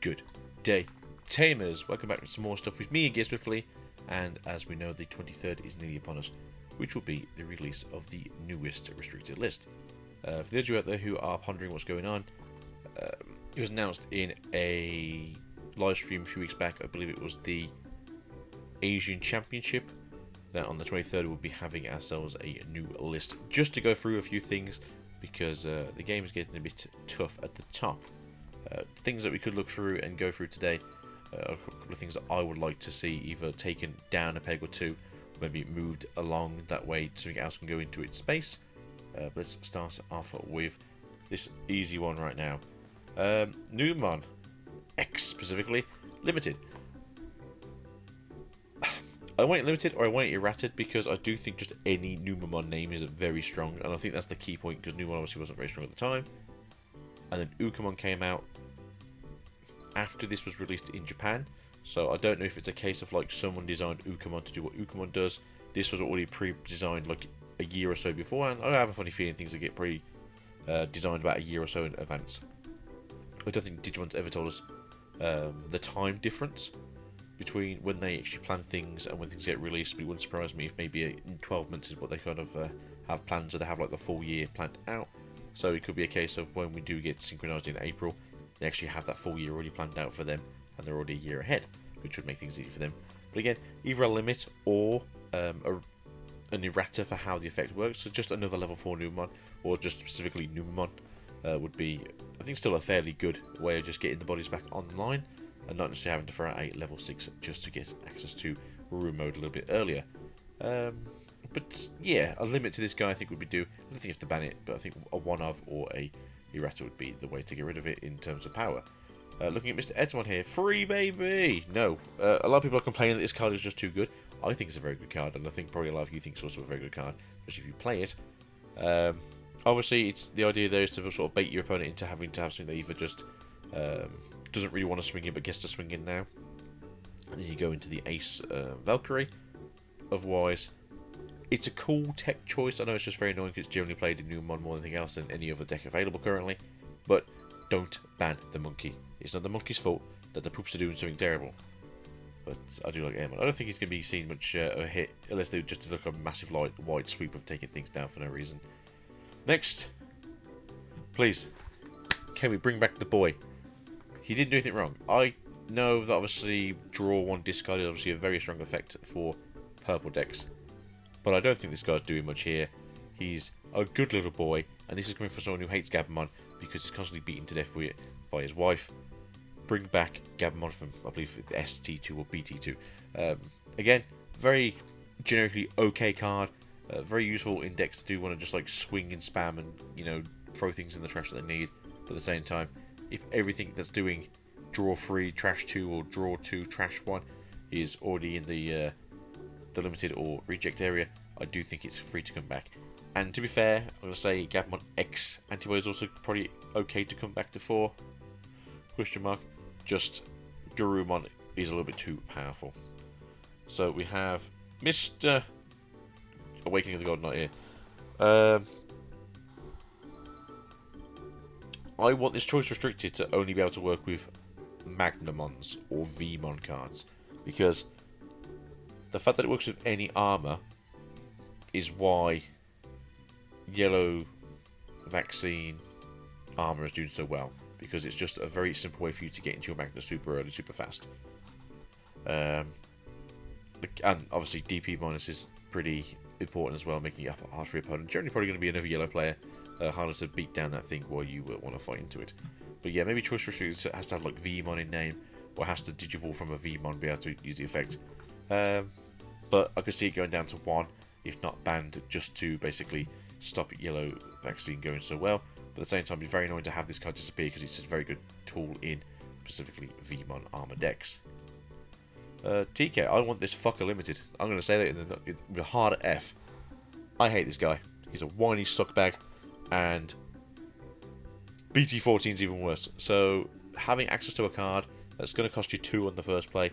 Good day, Tamers. Welcome back to some more stuff with me again swiftly. And as we know, the 23rd is nearly upon us, which will be the release of the newest restricted list. For those of you out there who are pondering what's going on, it was announced in a live stream a few weeks back. I believe it was the Asian Championship, that on the 23rd we'll be having ourselves a new list just to go through a few things, because the game is getting a bit tough at the top. Things that we could look through and go through today, a couple of things that I would like to see either taken down a peg or two, maybe moved along that way so something else can go into its space. Let's start off with this easy one right now. Numon X specifically, limited. I want it limited or I want it errated because I do think just any Numemon name is very strong, and I think that's the key point because Numemon obviously wasn't very strong at the time. And then Ukamon came out after this was released in Japan, so I don't know if it's a case of like someone designed Ukamon to do what Ukamon does. This was already pre-designed like a year or so beforehand. I have a funny feeling things that get designed about a year or so in advance. I don't think Digimon's ever told us the time difference between when they actually plan things and when things get released, but it wouldn't surprise me if maybe in 12 months is what they kind of have planned, so they have like the full year planned out. So it could be a case of when we do get synchronized in April, they actually have that full year already planned out for them, and they're already a year ahead, which would make things easy for them. But again, either a limit or an errata for how the effect works, so just another level 4 Numemon, or just specifically Numemon, would be, I think, still a fairly good way of just getting the bodies back online, and not necessarily having to throw out a level 6 just to get access to room mode a little bit earlier. But yeah, a limit to this guy I think would be due. I don't think you have to ban it, but I think a one of or a errata would be the way to get rid of it in terms of power. Looking at Mr. Edmond here, free baby! No, a lot of people are complaining that this card is just too good. I think it's a very good card, and I think probably a lot of you think it's also a very good card, especially if you play it. Obviously, it's the idea there is to sort of bait your opponent into having to have something that either just doesn't really want to swing in but gets to swing in now. And then you go into the Ace Valkyrie. Otherwise, it's a cool tech choice. I know it's just very annoying because it's generally played in Numemon more than anything else than any other deck available currently. But don't ban the monkey. It's not the monkey's fault that the poops are doing something terrible. But I do like Airman. I don't think he's going to be seen much a hit unless they just look a massive wide sweep of taking things down for no reason. Next, please, can we bring back the boy? He didn't do anything wrong. I know that obviously draw one discard is obviously a very strong effect for purple decks, but I don't think this guy's doing much here. He's a good little boy, and this is coming from someone who hates Gabumon because he's constantly beaten to death by his wife. Bring back Gabumon from, I believe, ST2 or BT2. Again, very generically okay card. Very useful in decks that do want to just like swing and spam and, you know, throw things in the trash that they need. But at the same time, if everything that's doing draw 3, trash 2, or draw 2, trash 1 is already in the limited or reject area, I do think it's free to come back. And to be fair, I'm going to say Gabumon X Antibody is also probably okay to come back to 4. Question mark. Just Garurumon is a little bit too powerful. So we have Mr. Awakening of the God Knight here. I want this choice restricted to only be able to work with Magnamons or Vmon cards, because the fact that it works with any armor is why Yellow Vaccine armor is doing so well, because it's just a very simple way for you to get into your Magna super early, super fast. And obviously DP minus is pretty important as well, making it hard for your opponent. Generally probably going to be another yellow player, harder to beat down that thing while you want to fight into it. But yeah, maybe choice restricted has to have like Vmon in name, or has to digivolve from a Vmon to be able to use the effect. But I could see it going down to 1, if not banned, just to basically stop Yellow Vaccine going so well. But at the same time, it's very annoying to have this card disappear because it's just a very good tool in specifically Vmon armor decks. TK, I want this fucker limited. I'm going to say that with a hard F. I hate this guy. He's a whiny suckbag, and BT14 is even worse. So having access to a card that's going to cost you 2 on the first play,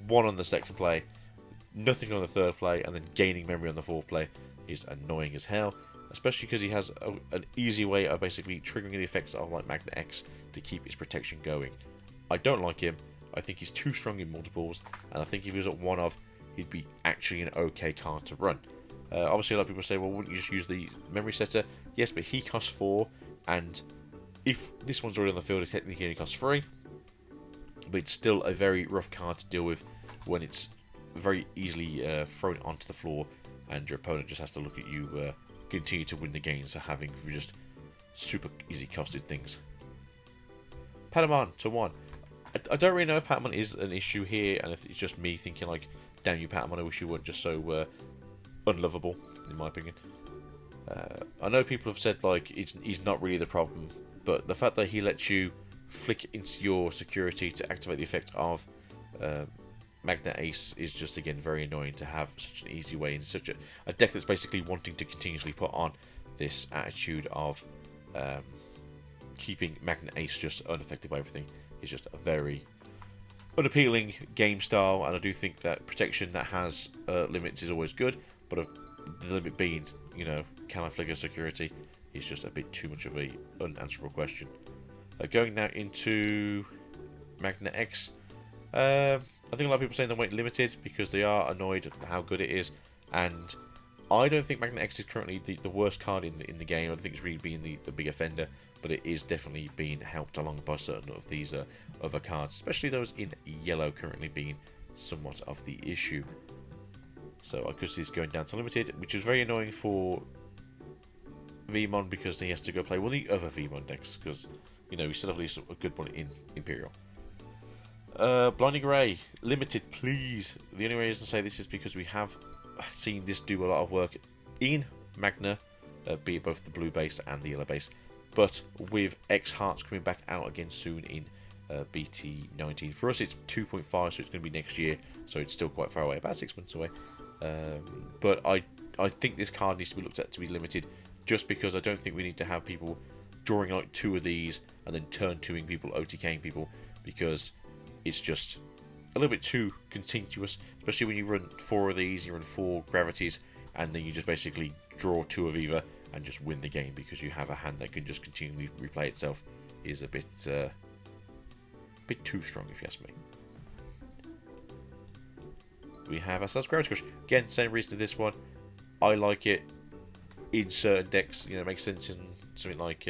1 on the second play, nothing on the third play, and then gaining memory on the fourth play is annoying as hell. Especially because he has an easy way of basically triggering the effects of like Magna X to keep his protection going. I don't like him. I think he's too strong in multiples, and I think if he was at 1-of, he'd be actually an okay card to run. Obviously, a lot of people say, well, wouldn't you just use the memory setter? Yes, but he costs 4, and if this one's already on the field, it technically only costs 3. But it's still a very rough card to deal with when it's very easily thrown onto the floor, and your opponent just has to look at you continue to win the games for having just super easy costed things. Patamon to 1. I don't really know if Patamon is an issue here, and if it's just me thinking like, damn you Patamon, I wish you weren't just so unlovable, in my opinion. I know people have said like he's not really the problem, but the fact that he lets you flick into your security to activate the effect of Magnet Ace is just, again, very annoying to have such an easy way in such a deck that's basically wanting to continuously put on this attitude of keeping Magnet Ace just unaffected by everything. Is just a very unappealing game style, and I do think that protection that has limits is always good, but the limit being, you know, can I flicker security is just a bit too much of a unanswerable question. Going now into Magnet X, I think a lot of people saying they won't limited because they are annoyed at how good it is, and I don't think Magnet X is currently the worst card in the game. I don't think it's really been the big offender, but it is definitely being helped along by certain of these other cards, especially those in yellow currently being somewhat of the issue. So I could see this going down to limited, which is very annoying for Vmon because he has to go play one of the other Vmon decks because, you know, we still have at least a good one in Imperial. Blinding Ray, limited, please. The only reason I say this is because we have seen this do a lot of work in Magna, be it both the blue base and the yellow base. But with X Hearts coming back out again soon in BT19, for us it's 2.5, so it's going to be next year, so it's still quite far away, about 6 months away. But I think this card needs to be looked at to be limited, just because I don't think we need to have people drawing like 2 of these and then turn 2ing people, OTKing people, because it's just a little bit too contiguous, especially when you run 4 of these, you run 4 gravities, and then you just basically draw 2 of either and just win the game because you have a hand that can just continually replay itself. Is a bit too strong, if you ask me. We have ourselves Gravity Crush. Again, same reason to this one. I like it in certain decks. You know, it makes sense in something like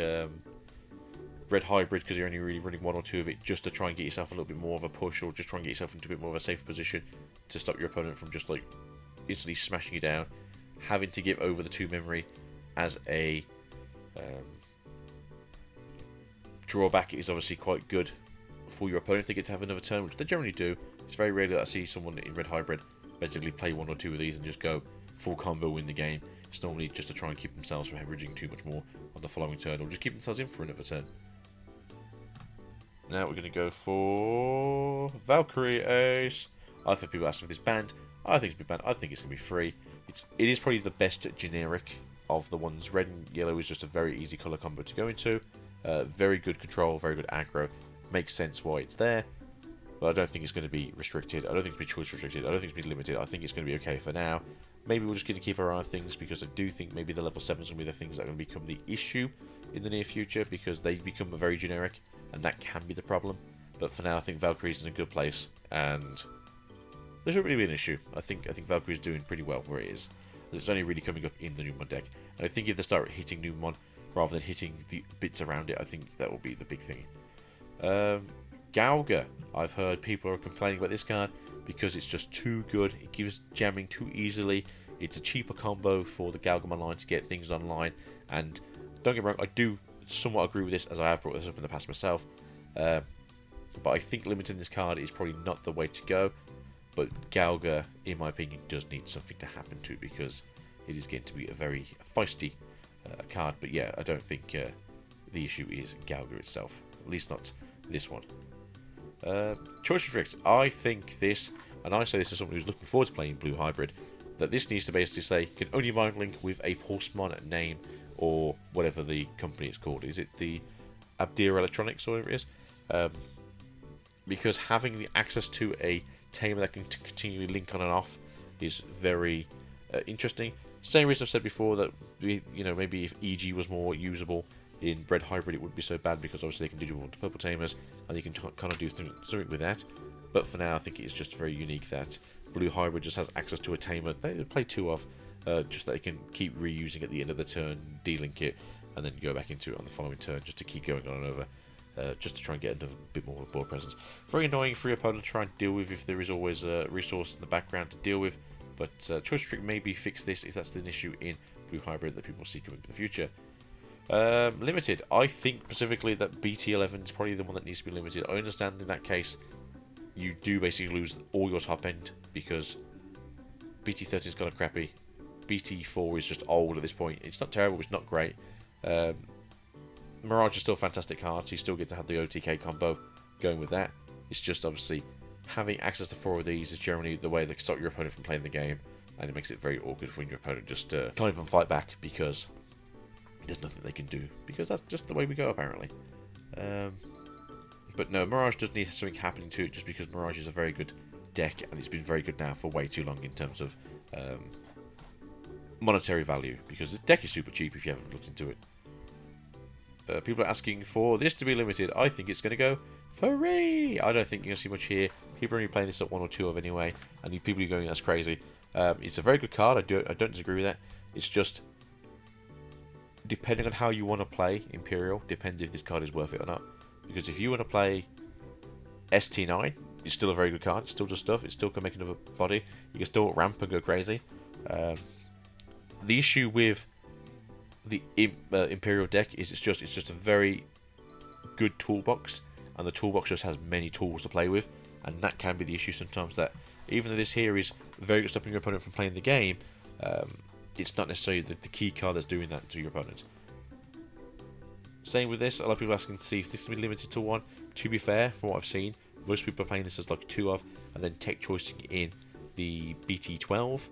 Red Hybrid because you're only really running 1 or 2 of it just to try and get yourself a little bit more of a push, or just try and get yourself into a bit more of a safe position to stop your opponent from just like instantly smashing you down. Having to give over the 2 memory as a drawback is obviously quite good for your opponent if they get to have another turn, which they generally do. It's very rare that I see someone in Red Hybrid basically play 1 or 2 of these and just go full combo win the game. It's normally just to try and keep themselves from hemorrhaging too much more on the following turn, or just keep themselves in for another turn. Now we're going to go for Valkyrie Ace. I think people asked for this banned. I think it's been banned. I think it's going to be free. It is probably the best generic of the ones. Red and yellow is just a very easy colour combo to go into. Very good control, very good aggro. Makes sense why it's there. But I don't think it's going to be restricted. I don't think it's going to be choice restricted. I don't think it's going to be limited. I think it's going to be okay for now. Maybe we're just going to keep our eye on things, because I do think maybe the level 7s are going to be the things that are going to become the issue in the near future, because they become very generic, and that can be the problem. But for now, I think Valkyrie's in a good place, and there shouldn't really be an issue. I think Valkyrie's doing pretty well where it is. It's only really coming up in the Numon deck. And I think if they start hitting Numon rather than hitting the bits around it, I think that will be the big thing. Gauga. I've heard people are complaining about this card because it's just too good. It gives jamming too easily. It's a cheaper combo for the Galgamon line to get things online. And don't get me wrong, I do somewhat agree with this, as I have brought this up in the past myself. But I think limiting this card is probably not the way to go. But Gauga, in my opinion, does need something to happen to, because it is getting to be a very feisty card. But yeah, I don't think the issue is Gauga itself. At least not this one. Choice Restrict. I think this, and I say this as someone who's looking forward to playing Blue Hybrid, that this needs to basically say, can only mind link with a Horsemon name, or whatever the company is called. Is it the Abdir Electronics, or whatever it is? Because having the access to a Tamer that can continually link on and off is very interesting. Same reason I've said before that maybe if EG was more usable in Red Hybrid, it wouldn't be so bad because obviously they can do the purple Tamers and you can kind of do something with that. But for now, I think it's just very unique that Blue Hybrid just has access to a Tamer they play 2 of, just that they can keep reusing at the end of the turn, delink it, and then go back into it on the following turn just to keep going on and over. Just to try and get a bit more board presence. Very annoying for your opponent to try and deal with if there is always a resource in the background to deal with. But Choice Trick maybe fix this if that's an issue in Blue Hybrid that people see coming in the future. Limited. I think specifically that BT11 is probably the one that needs to be limited. I understand in that case you do basically lose all your top end because BT13's kind of crappy. BT4 is just old at this point. It's not terrible, it's not great. Mirage is still a fantastic card, so you still get to have the OTK combo going with that. It's just obviously having access to 4 of these is generally the way that stop your opponent from playing the game, and it makes it very awkward when your opponent just can't even fight back because there's nothing they can do, because that's just the way we go apparently. But no, Mirage does need something happening to it just because Mirage is a very good deck and it's been very good now for way too long in terms of monetary value, because this deck is super cheap if you haven't looked into it. People are asking for this to be limited. I think it's going to go free. I don't think you're going to see much here. People are only playing this at 1 or 2 of anyway, and people are going, that's crazy. It's a very good card. I don't disagree with that. It's just depending on how you want to play Imperial, depends if this card is worth it or not. Because if you want to play ST9, it's still a very good card. It still does stuff. It still can make another body. You can still ramp and go crazy. The issue with the Imperial deck is it's just a very good toolbox, and the toolbox just has many tools to play with, and that can be the issue sometimes, that even though this here is very good stopping your opponent from playing the game, it's not necessarily the key card that's doing that to your opponent. Same with this, a lot of people are asking to see if this can be limited to 1. To be fair, from what I've seen, most people are playing this as like 2 of, and then tech choicing in the BT12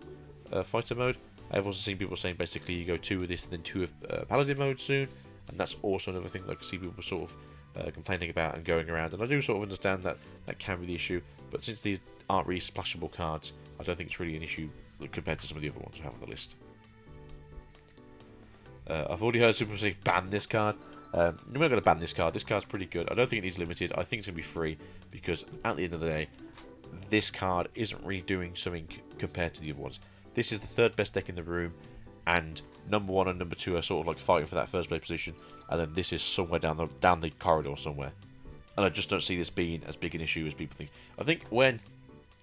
fighter mode. I've also seen people saying basically you go 2 of this and then 2 of Paladin mode soon, and that's also another thing that I can see people sort of complaining about and going around, and I do sort of understand that that can be the issue, but since these aren't really splashable cards, I don't think it's really an issue compared to some of the other ones we have on the list. I've already heard some people say ban this card. We're not going to ban this card. This card's pretty good. I don't think it needs limited. I think it's going to be free, because at the end of the day, this card isn't really doing something compared to the other ones. This is the 3rd best deck in the room, and number 1 and number 2 are sort of like fighting for that first place position, and then this is somewhere down the corridor somewhere. And I just don't see this being as big an issue as people think. I think when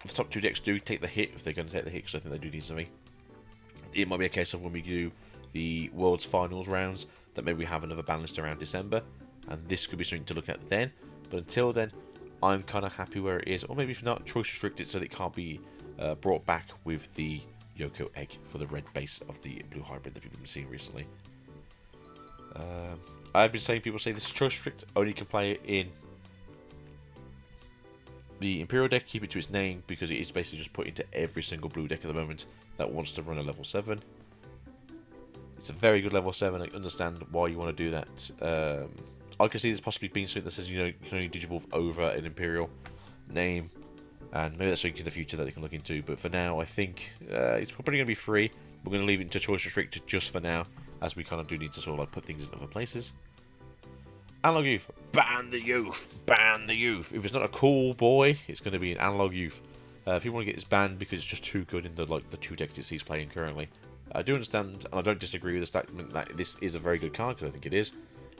the top 2 decks do take the hit, if they're going to take the hit, because I think they do need something, it might be a case of when we do the World's Finals rounds, that maybe we have another ban list around December, and this could be something to look at then. But until then, I'm kind of happy where it is, or maybe if not, choice restricted so that it can't be brought back with the Yoko egg for the red base of the Blue Hybrid that people have been seeing recently. I've been saying, people say this is choice strict, only can play it in the Imperial deck, keep it to its name, because it is basically just put into every single blue deck at the moment that wants to run a level 7. It's a very good level 7, I understand why you want to do that. I can see this possibly being something that says you can only digivolve over an Imperial name, and maybe that's something in the future that they can look into, but for now I think it's probably going to be free. We're going to leave it into choice restricted just for now, as we kind of do need to sort of like put things in other places. Analog Youth, ban the youth, ban the youth. If it's not a cool boy, it's going to be an Analog Youth. If you want to get this banned because it's just too good in the 2 decks it sees playing currently, I do understand, and I don't disagree with the statement that this is a very good card, because I think it is.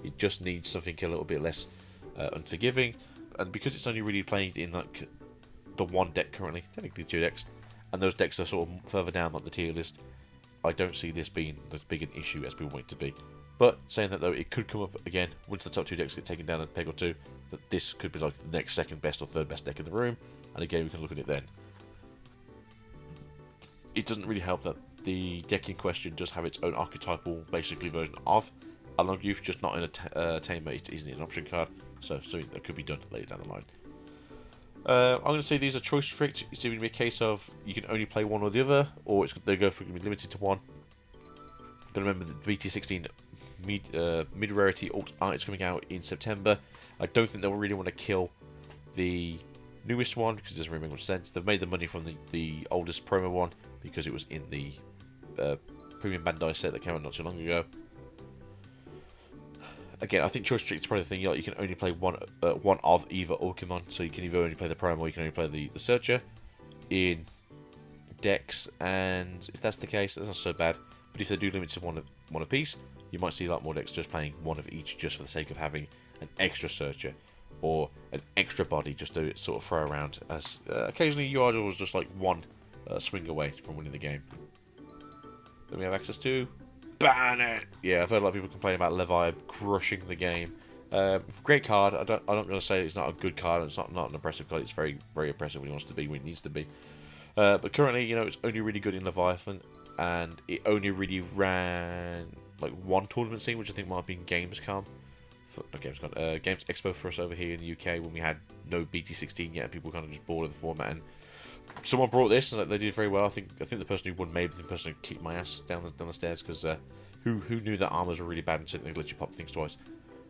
It just needs something a little bit less unforgiving, and because it's only really playing in like the 1 deck currently, technically 2 decks, and those decks are sort of further down like the tier list, I don't see this being as big an issue as people want it to be. But saying that though, it could come up again once the top 2 decks get taken down a peg or 2, that this could be like the next 2nd best or 3rd best deck in the room, and again we can look at it then. It doesn't really help that the deck in question does have its own archetypal basically version of Analog Youth, just not in a Tamer. It isn't an option card, so something that could be done later down the line. I'm going to say these are choice strict. It's going to be a case of you can only play one or the other, or they're going to be limited to one. But remember the BT16 mid rarity alt art is coming out in September. I don't think they'll really want to kill the newest one because it doesn't really make much sense. They've made the money from the oldest promo one because it was in the premium Bandai set that came out not too long ago. Again, I think choice strict is probably the thing. You can only play one of either Pokemon, so you can either only play the Prime or you can only play the Searcher in decks. And if that's the case, that's not so bad. But if they do limit to one apiece, you might see a lot more decks just playing one of each, just for the sake of having an extra Searcher or an extra body, just to sort of throw around. As occasionally you are always just like one swing away from winning the game. Then we have access to ban it. Yeah, I've heard a lot of people complain about Levi crushing the game. Great card. I'm not going to say it's not a good card. It's not an impressive card. It's very, very impressive when it wants to be, when it needs to be. But currently, it's only really good in Leviathan, and it only really ran like one tournament scene, which I think might have been Gamescom. Games Expo for us over here in the UK when we had no BT16 yet, and people were kind of just bored of the format. And someone brought this, and they did very well. I think the person who won maybe the person who kicked my ass down the stairs, because who knew that armors were really bad and they let you pop things twice.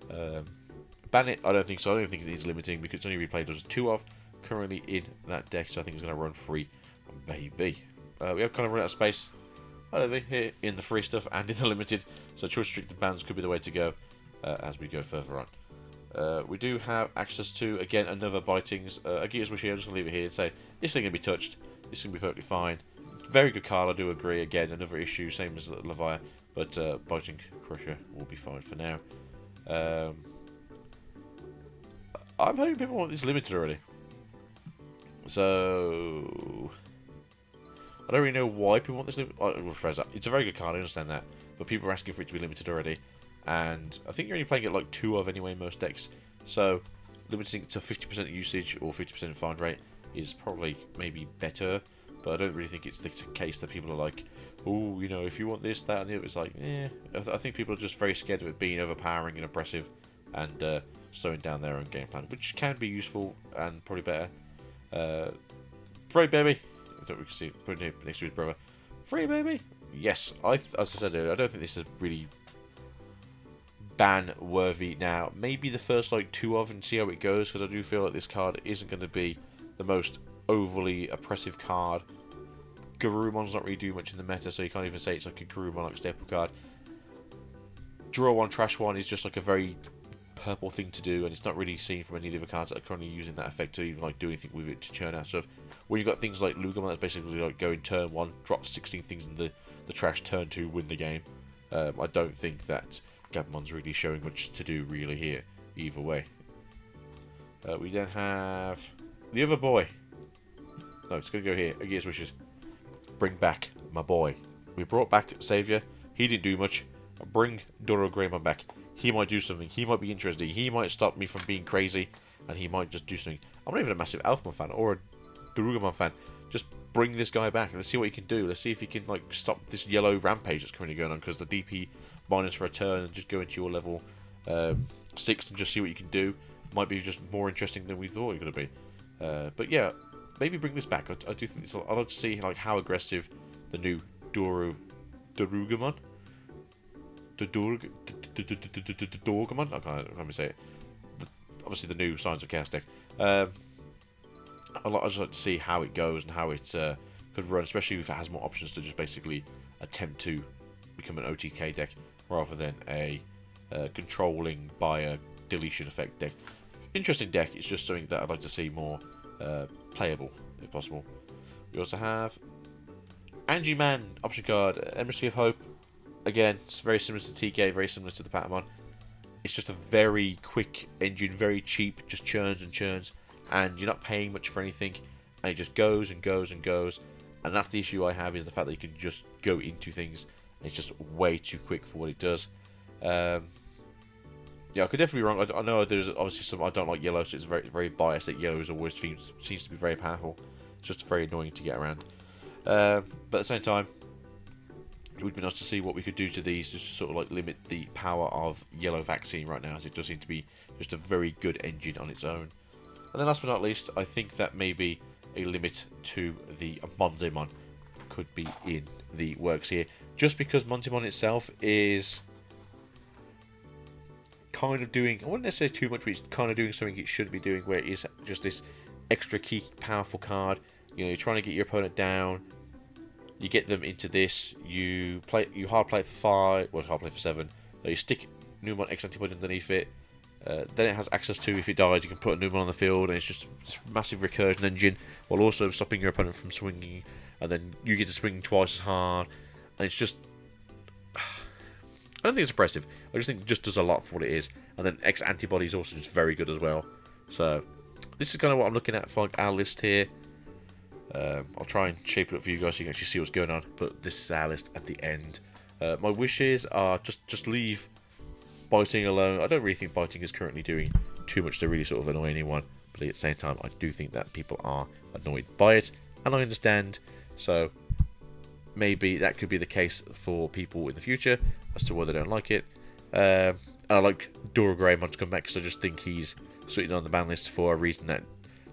Ban it? I don't think so. I don't think it needs limiting because it's only replayed as 2 of currently in that deck, so I think it's going to run free. Maybe. We have kind of run out of space. I don't think here in the free stuff and in the limited, so choice restricted bans could be the way to go as we go further on. We do have access to, again, another Bitings. A Gears Wish here. I'm just going to leave it here and say this ain't going to be touched. This is going to be perfectly fine. Very good card, I do agree. Again, another issue, same as Levi, but Biting Crusher will be fine for now. I'm hoping people want this limited already. So I don't really know why people want this limited. I'll rephrase that. It's a very good card, I understand that, but people are asking for it to be limited already. And I think you're only playing it like 2 of anyway, most decks. So limiting it to 50% usage or 50% find rate is probably maybe better. But I don't really think it's the case that people are like, oh, if you want this, that, and the other. It's like, I think people are just very scared of it being overpowering and oppressive and slowing down their own game plan, which can be useful and probably better. Free baby. I thought we could see put it next to his brother. Free baby. Yes, as I said earlier, I don't think this is really ban worthy now. Maybe the first 2 of and see how it goes, because I do feel like this card isn't going to be the most overly oppressive card. Garumon's not really doing much in the meta, so you can't even say it's like a Garurumon staple card. Draw 1, trash 1 is just like a very purple thing to do, and it's not really seen from any of the other cards that are currently using that effect to even do anything with it to churn out stuff. When you've got things like Lugamon that's basically going turn 1, drop 16 things in the trash, turn 2, win the game. I don't think that Gabumon's really showing much to do really here, either way. We then have the other boy. No, it's going to go here. Gears Wishes. Bring back my boy. We brought back Saviour. He didn't do much. Bring Doro Greymon back. He might do something. He might be interesting. He might stop me from being crazy, and he might just do something. I'm not even a massive Elfmon fan or a Darugomon fan. Just bring this guy back and let's see what he can do. Let's see if he can stop this yellow rampage that's currently going on, because the DP minus for a turn and just go into your level 6 and just see what you can do might be just more interesting than we thought it was going to be. But yeah, maybe bring this back. I do think I'd like to see how aggressive the new Darugomon, Dorgamon, I can't remember say it. Obviously the new Signs of Chaos deck. I'd just like to see how it goes and how it could run, especially if it has more options to just basically attempt to become an OTK deck rather than a controlling by a deletion effect deck. Interesting deck. It's just something that I'd like to see more playable if possible. We also have Angie Man option card, Emissary of Hope. Again, it's very similar to TK, very similar to the Patamon. It's just a very quick engine, very cheap, just churns and churns, and you're not paying much for anything, and it just goes and goes and goes. And that's the issue I have, is the fact that you can just go into things, and it's just way too quick for what it does. Yeah, I could definitely be wrong. I know there's obviously some. I don't like yellow, so it's very, very biased that yellow is always seems to be very powerful. It's just very annoying to get around. But at the same time, it would be nice to see what we could do to these, just to sort of limit the power of yellow vaccine right now, as it does seem to be just a very good engine on its own. And then last but not least, I think that maybe a limit to the Monzemon could be in the works here, just because Monzemon itself is kind of doing, I wouldn't necessarily too much, but it's kind of doing something it shouldn't be doing, where it is just this extra key powerful card. You're trying to get your opponent down, You get them into this. You hard play it for 5. Well, hard play for 7. So you stick Numon X antibody underneath it. Then it has access to, if it dies, you can put a Numon on the field, and it's just this massive recursion engine, while also stopping your opponent from swinging. And then you get to swing twice as hard, and it's just, I don't think it's impressive. I just think it just does a lot for what it is. And then X antibody is also just very good as well. So this is kind of what I'm looking at for like our list here. I'll try and shape it up for you guys so you can actually see what's going on. But this is our list at the end. My wishes are just leave biting alone. I don't really think biting is currently doing too much to really sort of annoy anyone. But at the same time, I do think that people are annoyed by it, and I understand. So maybe that could be the case for people in the future as to why they don't like it. And I like Dora Greymon to come back because I just think he's sitting on the ban list for a reason that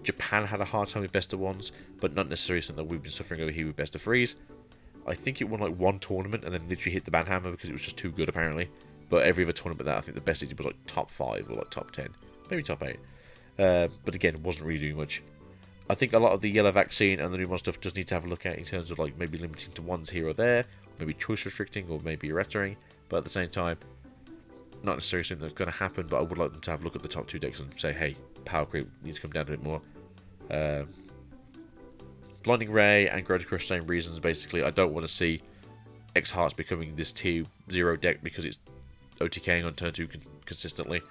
Japan had a hard time with best of ones, but not necessarily something that we've been suffering over here with best of threes. I think it won like one tournament and then literally hit the ban hammer because it was just too good apparently. But every other tournament that I think the best it did was like top 5 or like top 10, maybe top 8. But again, it wasn't really doing much. I think a lot of the yellow vaccine and the Numon stuff just need to have a look at in terms of like maybe limiting to ones here or there, maybe choice restricting or maybe errating. But at the same time, not necessarily something that's going to happen, but I would like them to have a look at the top 2 decks and say, hey, power creep needs to come down a bit more. Blinding Ray and Growth Crush, same reasons basically. I don't want to see X Hearts becoming this tier 0 deck because it's OTKing on turn 2 consistently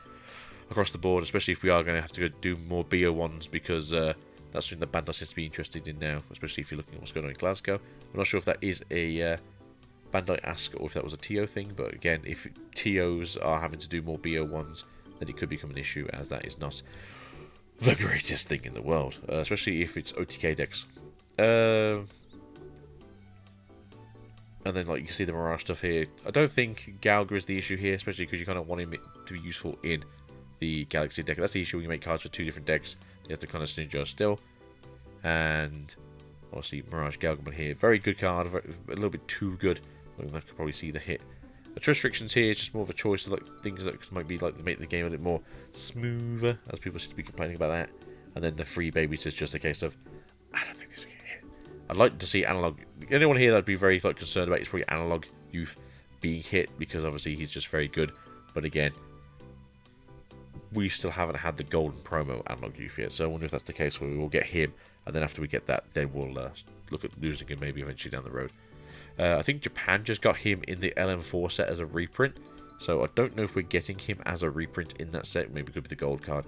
across the board, especially if we are going to have to go do more BO1s because that's something that Bandai seems to be interested in now, especially if you're looking at what's going on in Glasgow. I'm not sure if that is a Bandai ask or if that was a TO thing, but again, if TOs are having to do more BO1s, then it could become an issue, as that is not the greatest thing in the world, especially if it's OTK decks. And then, like, you can see the Mirage stuff here. I don't think Galga is the issue here, especially because you kind of want him to be useful in the Galaxy deck. That's the issue when you make cards for 2 different decks. You have to kind of synergize still. And obviously, Mirage Galgamon here. Very good card, a little bit too good. I could probably see the hit. The trust restrictions here is just more of a choice of like things that might be like make the game a bit more smoother, as people seem to be complaining about that. And then the free babies is just a case of, I don't think this is going to hit. I'd like to see Analog. Anyone here that I'd be very like concerned about is probably Analog Youth being hit, because obviously he's just very good. But again, we still haven't had the golden promo Analog Youth yet, so I wonder if that's the case where we will get him, and then after we get that, then we'll look at losing him maybe eventually down the road. I think Japan just got him in the LM4 set as a reprint, so I don't know if we're getting him as a reprint in that set. Maybe it could be the gold card,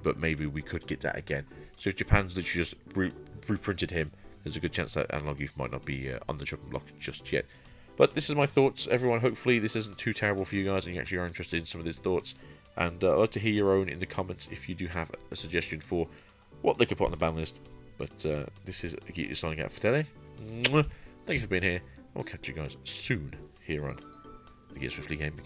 but maybe we could get that again. So if Japan's literally just reprinted him, there's a good chance that Analog Youth might not be on the chopping block just yet. But this is my thoughts, everyone. Hopefully this isn't too terrible for you guys and you actually are interested in some of these thoughts. And I'd like to hear your own in the comments if you do have a suggestion for what they could put on the ban list. But this is Agito signing out for today. Thank you for being here. I'll catch you guys soon here on Agito Swiftly Gaming.